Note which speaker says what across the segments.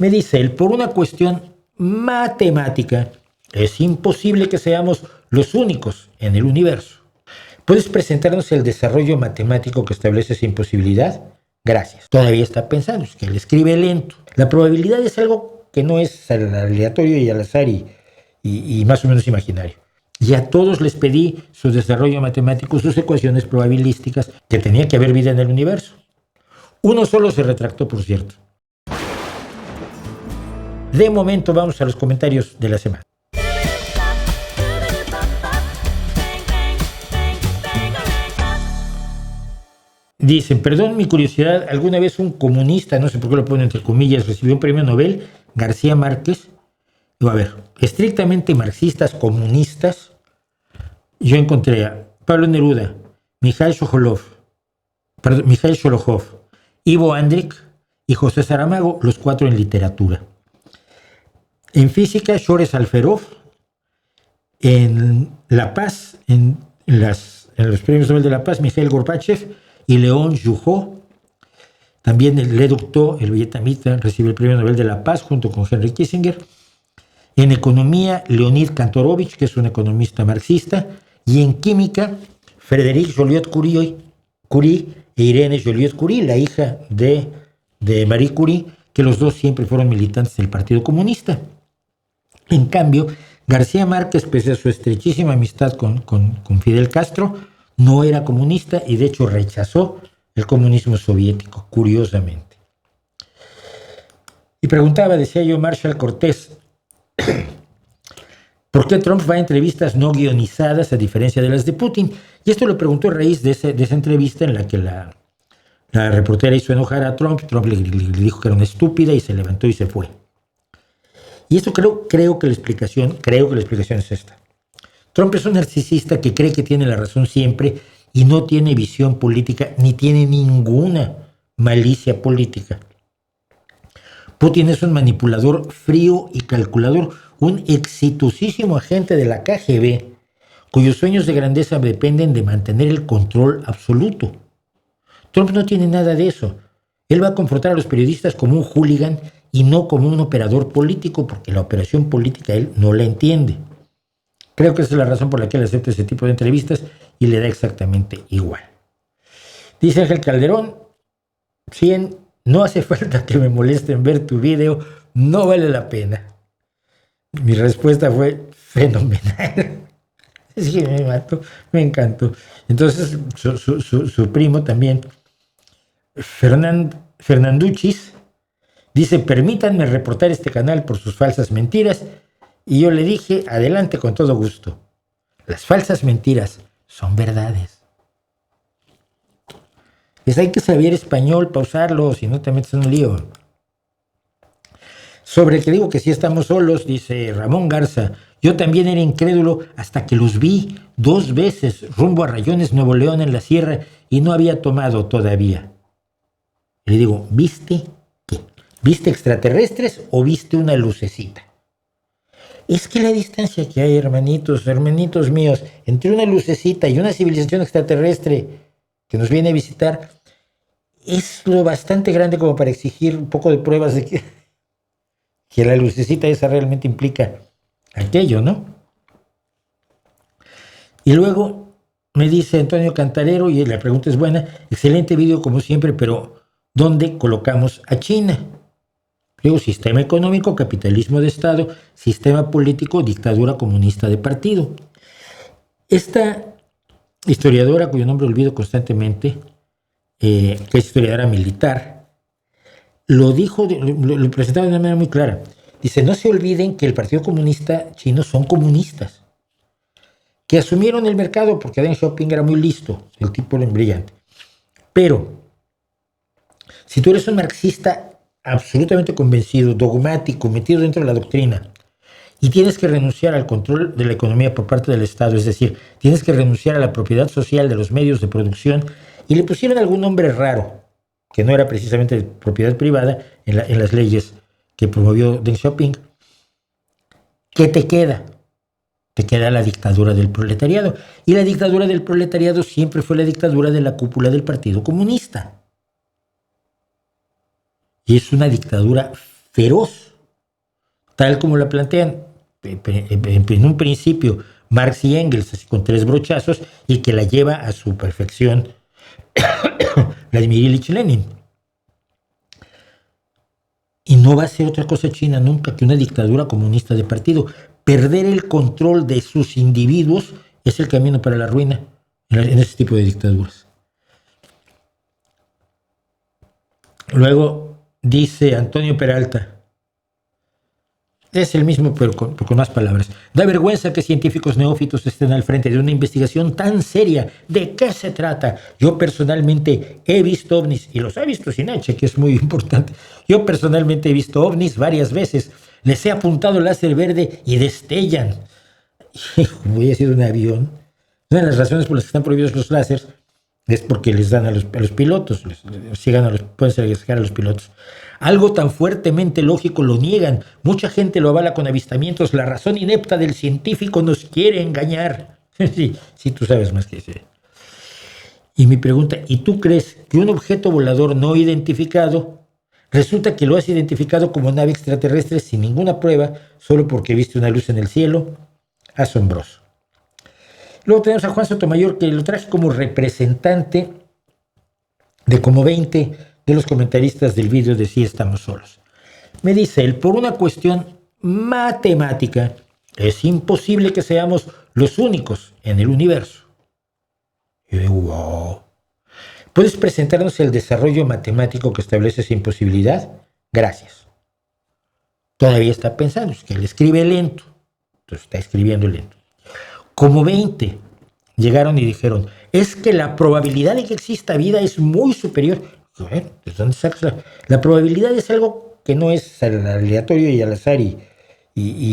Speaker 1: Me dice él, por una cuestión matemática, es imposible que seamos los únicos en el universo. ¿Puedes presentarnos el desarrollo matemático que establece esa imposibilidad? Gracias. Todavía está pensando, es que él escribe lento. La probabilidad es algo que no es aleatorio y al azar y más o menos imaginario. Y a todos les pedí su desarrollo matemático, sus ecuaciones probabilísticas, que tenía que haber vida en el universo. Uno solo se retractó, por cierto. De momento vamos a los comentarios de la semana. Dicen, perdón mi curiosidad, alguna vez un comunista, no sé por qué lo ponen entre comillas, recibió un premio Nobel, García Márquez. A ver, estrictamente marxistas, comunistas, yo encontré a Pablo Neruda, Mikhail Sholokhov, Ivo Andrić y José Saramago, los 4 en literatura. En física, Shore Salferov. En La Paz, en los premios Nobel de la Paz, Mikhail Gorbachev y León Jouhou. También el Le Duc, el vietnamita, recibe el premio Nobel de la Paz junto con Henry Kissinger. En economía, Leonid Kantorovich, que es un economista marxista. Y en química, Frédéric Joliot-Curie e Irene Joliot-Curie, la hija de Marie Curie, que los dos siempre fueron militantes del Partido Comunista. En cambio, García Márquez, pese a su estrechísima amistad con Fidel Castro, no era comunista y de hecho rechazó el comunismo soviético, curiosamente. Y preguntaba, decía yo, Marshall Cortés, ¿por qué Trump va a entrevistas no guionizadas a diferencia de las de Putin? Y esto lo preguntó a raíz de esa entrevista en la que la reportera hizo enojar a Trump. Trump le dijo que era una estúpida y se levantó y se fue. Y esto creo que la explicación es esta. Trump es un narcisista que cree que tiene la razón siempre y no tiene visión política ni tiene ninguna malicia política. Putin es un manipulador frío y calculador, un exitosísimo agente de la KGB, cuyos sueños de grandeza dependen de mantener el control absoluto. Trump no tiene nada de eso. Él va a confrontar a los periodistas como un hooligan y no como un operador político, porque la operación política él no la entiende. Creo que esa es la razón por la que él acepta ese tipo de entrevistas y le da exactamente igual. Dice Ángel Calderón, 100, no hace falta que me molesten ver tu video, no vale la pena. Mi respuesta fue fenomenal. Sí, me mató, me encantó. Entonces su primo también, Fernanduchis, dice, permítanme reportar este canal por sus falsas mentiras. Y yo le dije, adelante con todo gusto. Las falsas mentiras son verdades. Pues hay que saber español para usarlo, si no te metes en un lío. Sobre el que digo que sí estamos solos, dice Ramón Garza, yo también era incrédulo hasta que los vi 2 veces rumbo a Rayones, Nuevo León, en la sierra, y no había tomado todavía. Y le digo, ¿viste qué? ¿Viste extraterrestres o viste una lucecita? Es que la distancia que hay, hermanitos míos, entre una lucecita y una civilización extraterrestre que nos viene a visitar, es lo bastante grande como para exigir un poco de pruebas de que la lucecita esa realmente implica aquello, ¿no? Y luego me dice Antonio Cantarero, y la pregunta es buena, excelente video como siempre, pero ¿dónde colocamos a China? Luego, sistema económico, capitalismo de Estado, sistema político, dictadura comunista de partido. Esta historiadora, cuyo nombre olvido constantemente, que es historiadora militar, lo presentaba de una manera muy clara. Dice, no se olviden que el Partido Comunista Chino son comunistas, que asumieron el mercado porque Deng Xiaoping era muy listo, el tipo era brillante. Pero, si tú eres un marxista absolutamente convencido, dogmático, metido dentro de la doctrina, y tienes que renunciar al control de la economía por parte del Estado, es decir, tienes que renunciar a la propiedad social de los medios de producción, y le pusieron algún nombre raro, que no era precisamente de propiedad privada, en las leyes que promovió Deng Xiaoping, ¿qué te queda? Te queda la dictadura del proletariado, y la dictadura del proletariado siempre fue la dictadura de la cúpula del Partido Comunista. Y es una dictadura feroz, tal como la plantean en un principio Marx y Engels, así con 3 brochazos, y que la lleva a su perfección Vladimir Ilich Lenin. Y no va a ser otra cosa China nunca que una dictadura comunista de partido. Perder el control de sus individuos es el camino para la ruina en ese tipo de dictaduras. Luego dice Antonio Peralta, es el mismo pero con más palabras. Da vergüenza que científicos neófitos estén al frente de una investigación tan seria. ¿De qué se trata? Yo personalmente he visto ovnis, y los ha visto Sinache, que es muy importante. Yo personalmente he visto ovnis varias veces. Les he apuntado láser verde y destellan. Hubiera sido un avión. Una de las razones por las que están prohibidos los láseres es porque les dan a los pilotos, pueden llegar a los pilotos. Algo tan fuertemente lógico lo niegan. Mucha gente lo avala con avistamientos. La razón inepta del científico nos quiere engañar. Sí, tú sabes más que eso. Y mi pregunta, ¿y tú crees que un objeto volador no identificado resulta que lo has identificado como nave extraterrestre sin ninguna prueba, solo porque viste una luz en el cielo? Asombroso. Luego tenemos a Juan Sotomayor, que lo traje como representante de como 20 de los comentaristas del vídeo de Sí Estamos Solos. Me dice él, por una cuestión matemática, es imposible que seamos los únicos en el universo. Y yo digo, wow. ¿Puedes presentarnos el desarrollo matemático que establece esa imposibilidad? Gracias. Todavía está pensando, es que él escribe lento. Entonces está escribiendo lento. Como 20 llegaron y dijeron, es que la probabilidad de que exista vida es muy superior. ¿De dónde sacas la probabilidad? Es algo que no es aleatorio y al azar y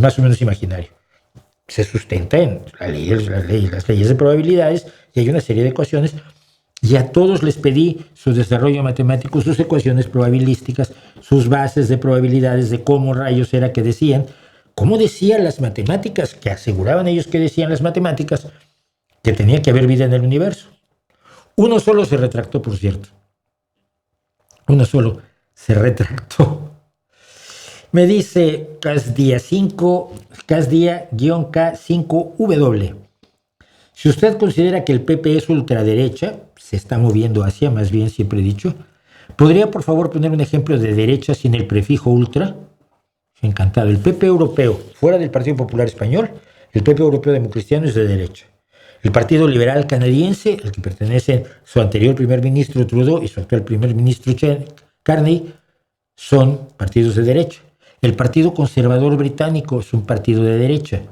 Speaker 1: más o menos imaginario. Se sustenta en las leyes de probabilidades, y hay una serie de ecuaciones, y a todos les pedí su desarrollo matemático, sus ecuaciones probabilísticas, sus bases de probabilidades, de cómo rayos era que decían, cómo decían las matemáticas, que aseguraban ellos que decían las matemáticas, que tenía que haber vida en el universo. Uno solo se retractó, por cierto. Uno solo se retractó. Me dice Casdia-K5W. Si usted considera que el PP es ultraderecha, se está moviendo hacia, más bien siempre he dicho, ¿podría por favor poner un ejemplo de derecha sin el prefijo ultra? Encantado. El PP europeo, fuera del Partido Popular Español, el PP europeo democristiano es de derecha. El Partido Liberal Canadiense, al que pertenece su anterior primer ministro Trudeau y su actual primer ministro Carney, son partidos de derecha. El Partido Conservador Británico es un partido de derecha.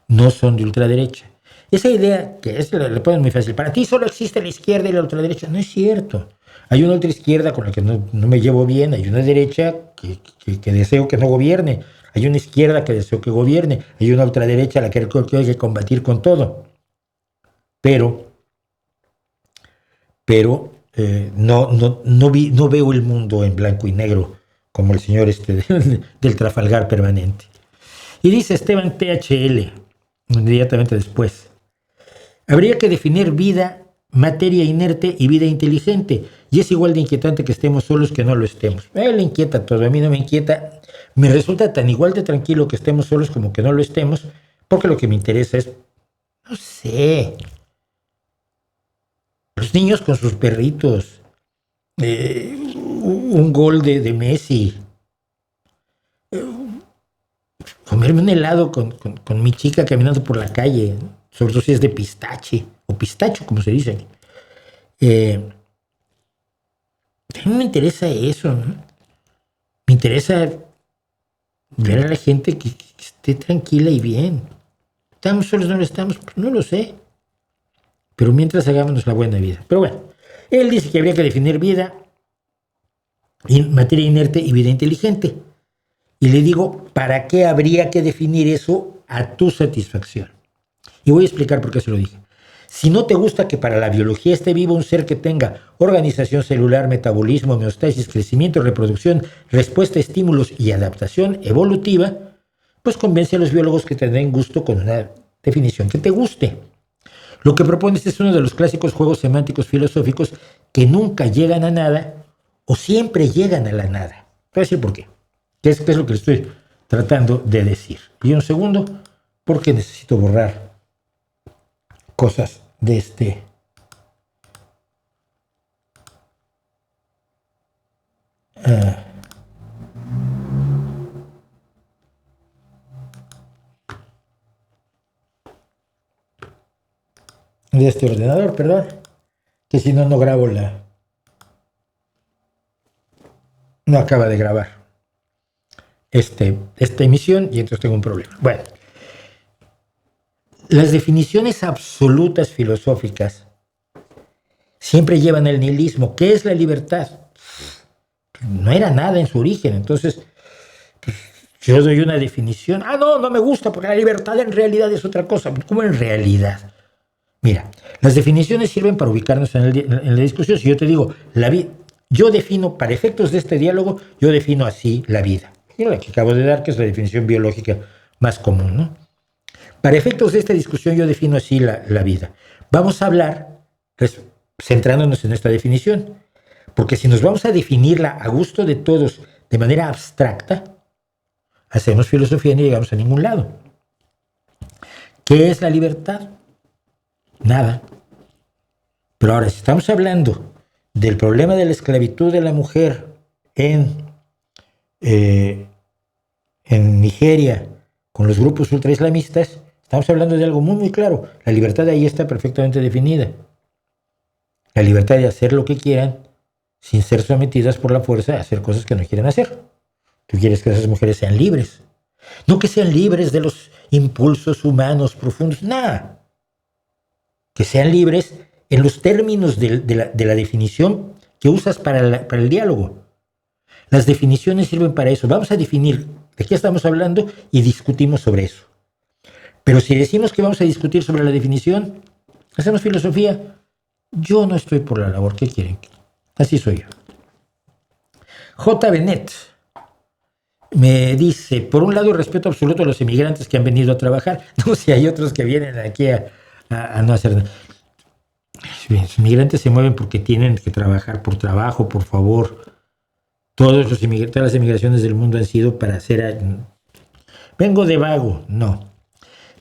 Speaker 1: No son de ultraderecha. Esa idea, que le ponen muy fácil, para ti solo existe la izquierda y la ultraderecha, no es cierto. Hay una otra izquierda con la que no me llevo bien, hay una derecha que deseo que no gobierne, hay una izquierda que deseo que gobierne, hay una ultraderecha a la que hay que combatir con todo. Pero no veo el mundo en blanco y negro como el señor del Trafalgar permanente. Y dice Esteban THL, inmediatamente después, habría que definir vida, materia inerte y vida inteligente, y es igual de inquietante que estemos solos que no lo estemos. A él le inquieta todo, a mí no me inquieta. Me resulta tan igual de tranquilo que estemos solos como que no lo estemos, porque lo que me interesa es, no sé, los niños con sus perritos, un gol de Messi, comerme un helado con mi chica caminando por la calle, sobre todo si es de pistache, o pistacho, como se dice. A mí me interesa eso, ¿no? Me interesa ver a la gente que esté tranquila y bien. ¿Estamos solos? ¿No lo estamos? Pues no lo sé. Pero mientras hagámonos la buena vida. Pero bueno, él dice que habría que definir vida, materia inerte y vida inteligente. Y le digo, ¿para qué habría que definir eso a tu satisfacción? Y voy a explicar por qué se lo dije. Si no te gusta que para la biología esté vivo un ser que tenga organización celular, metabolismo, homeostasis, crecimiento, reproducción, respuesta a estímulos y adaptación evolutiva, pues convence a los biólogos que te den gusto con una definición que te guste. Lo que propones es uno de los clásicos juegos semánticos filosóficos que nunca llegan a nada o siempre llegan a la nada. Te voy a decir por qué. qué es lo que le estoy tratando de decir? Y un segundo, porque necesito borrar cosas de este ordenador, perdón, que si no, no grabo no acaba de grabar esta emisión y entonces tengo un problema. Bueno, las definiciones absolutas filosóficas siempre llevan al nihilismo. ¿Qué es la libertad? No era nada en su origen, entonces yo doy una definición. No me gusta porque la libertad en realidad es otra cosa. ¿Cómo en realidad? Mira, las definiciones sirven para ubicarnos en la discusión. Si yo te digo, yo defino, para efectos de este diálogo, yo defino así la vida. Y la que acabo de dar, que es la definición biológica más común, ¿no? Para efectos de esta discusión, yo defino así la vida. Vamos a hablar, pues, centrándonos en esta definición. Porque si nos vamos a definirla a gusto de todos de manera abstracta, hacemos filosofía y no llegamos a ningún lado. ¿Qué es la libertad? Nada. Pero ahora, si estamos hablando del problema de la esclavitud de la mujer en Nigeria con los grupos ultraislamistas, estamos hablando de algo muy, muy claro. La libertad de ahí está perfectamente definida. La libertad de hacer lo que quieran sin ser sometidas por la fuerza a hacer cosas que no quieren hacer. Tú quieres que esas mujeres sean libres. No que sean libres de los impulsos humanos profundos, nada. Que sean libres en los términos de la definición que usas para el diálogo. Las definiciones sirven para eso. Vamos a definir de qué estamos hablando y discutimos sobre eso. Pero si decimos que vamos a discutir sobre la definición, hacemos filosofía. Yo no estoy por la labor. ¿Qué quieren? Así soy yo. J. Bennett me dice, por un lado, respeto absoluto a los inmigrantes que han venido a trabajar. No, si hay otros que vienen aquí a no hacer nada. Los inmigrantes se mueven porque tienen que trabajar por trabajo, por favor. Todas las inmigraciones del mundo han sido para hacer... Vengo de vago, no.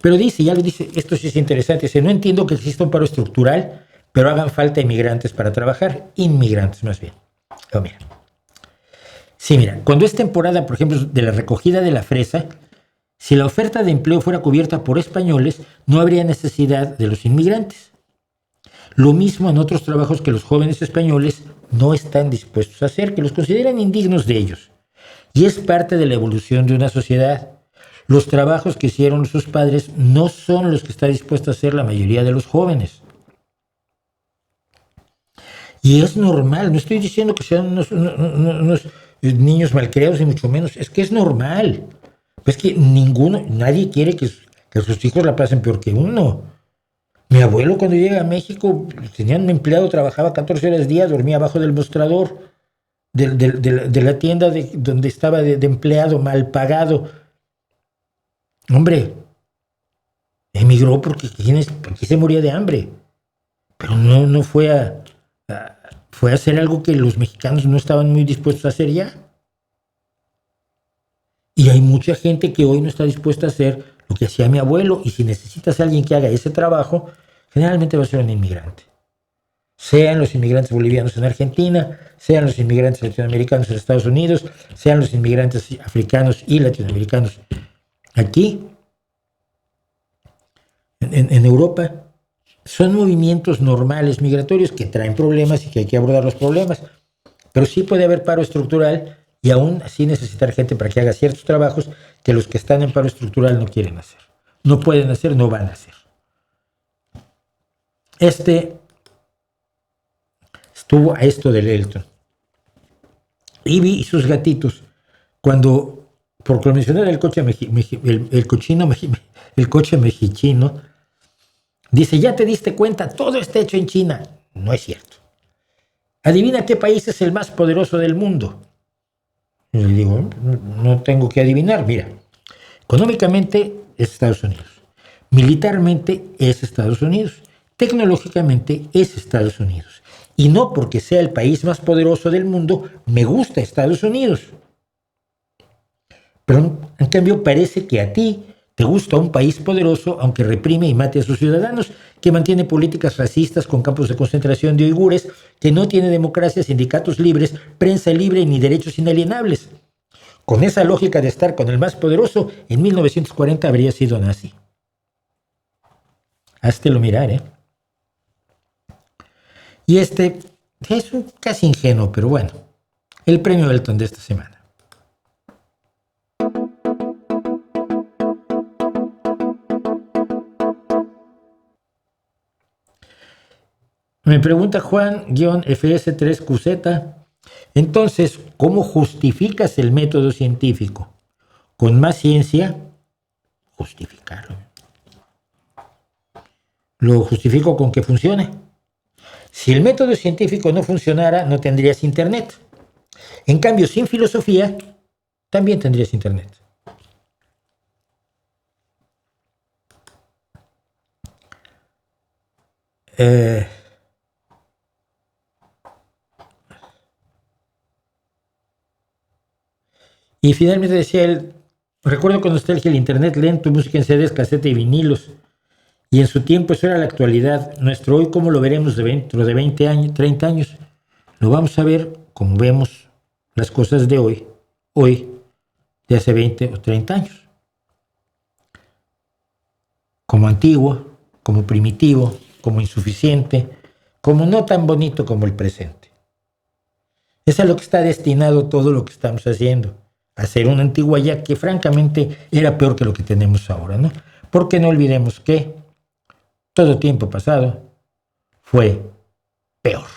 Speaker 1: Pero ya lo dice, esto sí es interesante, dice, no entiendo que exista un paro estructural, pero hagan falta inmigrantes para trabajar, inmigrantes más bien. Mira. Sí, mira, cuando es temporada, por ejemplo, de la recogida de la fresa, si la oferta de empleo fuera cubierta por españoles, no habría necesidad de los inmigrantes. Lo mismo en otros trabajos que los jóvenes españoles no están dispuestos a hacer, que los consideran indignos de ellos. Y es parte de la evolución de una sociedad. Los trabajos que hicieron sus padres no son los que está dispuesta a hacer la mayoría de los jóvenes. Y es normal, no estoy diciendo que sean unos niños malcriados y mucho menos, es que es normal. Es que nadie quiere que sus hijos la pasen peor que uno. Mi abuelo cuando llega a México tenía un empleado, trabajaba 14 horas al día, dormía abajo del mostrador de la tienda donde estaba de empleado, mal pagado. Hombre, emigró porque aquí se moría de hambre, pero no fue fue a hacer algo que los mexicanos no estaban muy dispuestos a hacer ya. Y hay mucha gente que hoy no está dispuesta a hacer lo que hacía mi abuelo, y si necesitas a alguien que haga ese trabajo, generalmente va a ser un inmigrante. Sean los inmigrantes bolivianos en Argentina, sean los inmigrantes latinoamericanos en Estados Unidos, sean los inmigrantes africanos y latinoamericanos aquí, en Europa. Son movimientos normales migratorios que traen problemas y que hay que abordar los problemas. Pero sí puede haber paro estructural y aún así necesitar gente para que haga ciertos trabajos que los que están en paro estructural no quieren hacer. No pueden hacer, no van a hacer. Estuvo a esto del Elton. Ivy y sus gatitos, cuando, por mencionar el coche mexichino, dice, ¿ya te diste cuenta? Todo está hecho en China. No es cierto. Adivina qué país es el más poderoso del mundo. Y le digo, no tengo que adivinar. Mira, económicamente es Estados Unidos. Militarmente es Estados Unidos. Tecnológicamente es Estados Unidos. Y no porque sea el país más poderoso del mundo, me gusta Estados Unidos. Pero en cambio parece que a ti te gusta un país poderoso, aunque reprime y mate a sus ciudadanos, que mantiene políticas racistas con campos de concentración de uigures, que no tiene democracia, sindicatos libres, prensa libre ni derechos inalienables. Con esa lógica de estar con el más poderoso, en 1940 habría sido nazi. Háztelo mirar, ¿eh? Y este es un casi ingenuo, pero bueno, el premio Elton de esta semana. Me pregunta Juan-FS3QZ, entonces, ¿cómo justificas el método científico? ¿Con más ciencia? Justificarlo. Lo justifico con que funcione. Si el método científico no funcionara, no tendrías internet. En cambio, sin filosofía, también tendrías internet. Y finalmente decía él, recuerdo con nostalgia el internet lento, música en CDs, casete y vinilos. Y en su tiempo eso era la actualidad. Nuestro hoy, ¿cómo lo veremos dentro de 20 años, 30 años? Lo vamos a ver como vemos las cosas de hoy, de hace 20 o 30 años. Como antiguo, como primitivo, como insuficiente, como no tan bonito como el presente. Es a lo que está destinado todo lo que estamos haciendo. Hacer una antigua ya que francamente era peor que lo que tenemos ahora, ¿no? Porque no olvidemos que todo tiempo pasado fue peor.